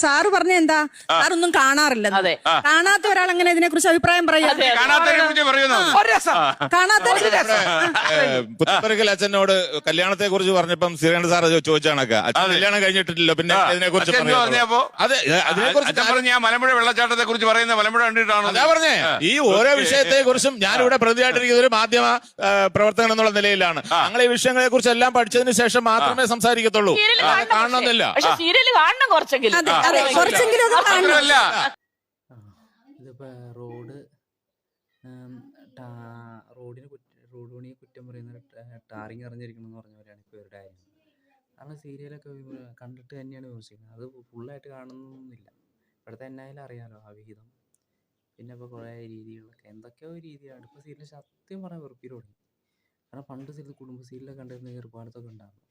Sir പറഞ്ഞ എന്താ, സാറൊന്നും കാണാറില്ല. അതെ. കാണാത്ത ഒരാൾ എങ്ങനെ ഇതിനെ കുറിച്ച് അഭിപ്രായം പറയാ? പുത്തപ്പരക്കൽ അച്ഛനോട് കല്യാണത്തെ കുറിച്ച് പറഞ്ഞപ്പം ശ്രീകണ്ഠ സാർ ചോദിച്ച കണക്ക് അച്ഛൻ കല്യാണം കഴിഞ്ഞിട്ടില്ലല്ലോ, പിന്നെ ഇതിനെ കുറിച്ച് മലമ്പുഴ വെള്ളച്ചാട്ടത്തെ കുറിച്ച് പറയുന്ന മലമ്പുഴ കണ്ടിട്ടാണോ? അതാ പറഞ്ഞേ, ഈ ഓരോ വിഷയത്തെ കുറിച്ചും ഞാനിവിടെ പ്രതിയായിട്ടിരിക്കുന്ന ഒരു മാധ്യമ പ്രവർത്തകൻ എന്നുള്ള നിലയിലാണ്. ഞങ്ങൾ ഈ വിഷയങ്ങളെ കുറിച്ച് എല്ലാം പഠിച്ചതിന് ശേഷം മാത്രമേ സംസാരിക്കത്തുള്ളൂ. കാണണമെന്നില്ല. സീരിയല് കാണണം കുറച്ചെങ്കിലും. ഇതിപ്പോ റോഡ് പണിയെ കുറ്റം പറയുന്ന ടാറിങ് അറിഞ്ഞിരിക്കണം എന്ന് പറഞ്ഞവരാണ് ഇപ്പോൾ ഇവരുടെ കാര്യം. കാരണം സീരിയലൊക്കെ കണ്ടിട്ട് തന്നെയാണ് വിമർശിക്കുന്നത്. അത് ഫുള്ളായിട്ട് കാണുന്നൊന്നുമില്ല. ഇവിടുത്തെ എന്നായാലും അറിയാലോ അവിഹിതം, പിന്നെ ഇപ്പോൾ കുറേ രീതികളൊക്കെ എന്തൊക്കെയോ രീതിയാണ് ഇപ്പോൾ സീരിയൽ സത്യം പറയാൻ വെറുപ്പിൽ തുടങ്ങി. കാരണം പണ്ട് സീരിയൽ കുടുംബ സീരിയലൊക്കെ കണ്ടിരുന്ന ഏർപ്പാടത്തൊക്കെ ഉണ്ടാകും.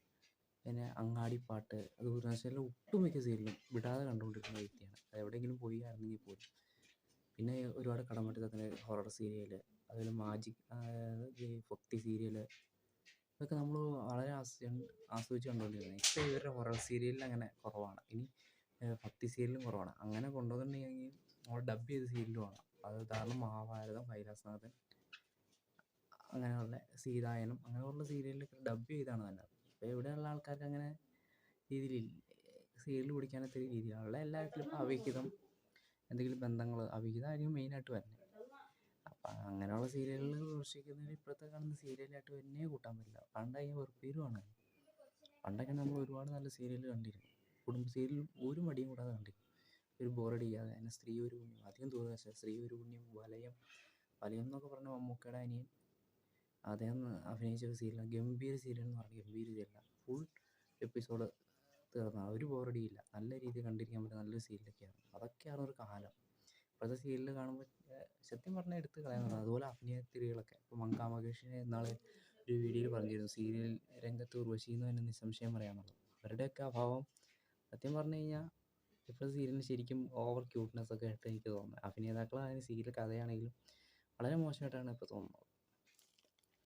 പിന്നെ അങ്ങാടിപ്പാട്ട്, അത് വൃന്ദാവനത്തിലെ ഒട്ടുമിക്ക സീരിയലും വിടാതെ കണ്ടുകൊണ്ടിരിക്കുന്ന വ്യക്തിയാണ്. അത് എവിടെയെങ്കിലും പോയി ആയിരുന്നെങ്കിൽ പോലും. പിന്നെ ഒരുപാട് കടമറ്റത്തക്കനെ ഹൊറർ സീരിയൽ, അതുപോലെ മാജിക്, ഭക്തി സീരിയൽ, ഇതൊക്കെ നമ്മൾ വളരെ ആസ്വദിച്ച് കണ്ടുകൊണ്ടിരുന്നത്. ഇപ്പോൾ ഇവരുടെ ഹൊറർ സീരിയലിൽ അങ്ങനെ കുറവാണ്. ഇനി ഭക്തി സീരിയലും കുറവാണ്. അങ്ങനെ കൊണ്ടുവന്നിട്ടുണ്ടെങ്കിൽ നമ്മൾ ഡബ് ചെയ്ത സീരിയലും ആണ്. അത് കാരണം മഹാഭാരതം, കൈലാസനാഥൻ, അങ്ങനെയുള്ള സീതായനം, അങ്ങനെയുള്ള സീരിയലൊക്കെ ഡബ് ചെയ്താണ് തന്നെ. ഇപ്പോൾ ഇവിടെയുള്ള ആൾക്കാർക്ക് അങ്ങനെ രീതിയിൽ സീരിയൽ പിടിക്കാനത്തെ രീതിയിലുള്ള എല്ലാവർക്കും ഇപ്പോൾ അവിഹിതം, എന്തെങ്കിലും ബന്ധങ്ങൾ, അവിഹിതമായിരിക്കും മെയിനായിട്ട് വരുന്നത്. അപ്പം അങ്ങനെയുള്ള സീരിയലുകൾ വിമർശിക്കുന്നതിന് ഇപ്പോഴത്തെ കാണുന്ന സീരിയലായിട്ട് തന്നെ കൂട്ടാൻ പറ്റില്ല. പണ്ടായി വെറുപ്പീരുമാണ്. പണ്ടൊക്കെ നമ്മൾ ഒരുപാട് നല്ല സീരിയൽ കണ്ടിരുന്നു. കുടുംബ സീരിയൽ ഒരു മടിയും കൂടാതെ കണ്ടിരുന്നു. ഒരു ബോറടിക്കാതെ. അതിന് സ്ത്രീ ഒരു പുണ്യം, അധികം തോന്നുക സ്ത്രീ ഒരു പുണ്യം, വലയം എന്നൊക്കെ പറഞ്ഞ മമ്മൂക്കയുടെ അനിയൻ അദ്ദേഹം അഭിനയിച്ച ഒരു സീരിയലാണ്. ഗംഭീര സീരിയൽ എന്ന് പറഞ്ഞാൽ ഗംഭീര സീരിയലാണ്. ഫുൾ എപ്പിസോഡ് തീർന്ന ഒരു ബോറടിയില്ല. നല്ല രീതിയിൽ കണ്ടിരിക്കാൻ പറ്റുന്ന നല്ലൊരു സീരിയലൊക്കെയാണ്. അതൊക്കെയാണ് ഒരു കാലം. ഇപ്പോഴത്തെ സീരിയൽ കാണുമ്പോൾ സത്യം പറഞ്ഞാൽ എടുത്ത് കളയാനുള്ളത്. അതുപോലെ അഭിനയത്തിരികളൊക്കെ ഇപ്പോൾ മങ്കാ മഹേഷിനെ ഇന്നാളെ ഒരു വീഡിയോയിൽ പറഞ്ഞിരുന്നു, സീരിയൽ രംഗത്ത് ഉർവശിന്ന് തന്നെ നിസ്സംശയം പറയാനുള്ളത്. അവരുടെയൊക്കെ അഭാവം സത്യം പറഞ്ഞു കഴിഞ്ഞാൽ ഇപ്പോൾ സീരിയലിന് ശരിക്കും ഓവർ ക്യൂട്ട്നെസ് ഒക്കെ ആയിട്ട് എനിക്ക് തോന്നുന്നത്. അഭിനേതാക്കളായാലും സീരിയൽ കഥയാണെങ്കിലും വളരെ മോശമായിട്ടാണ് ഇപ്പോൾ തോന്നുന്നത്.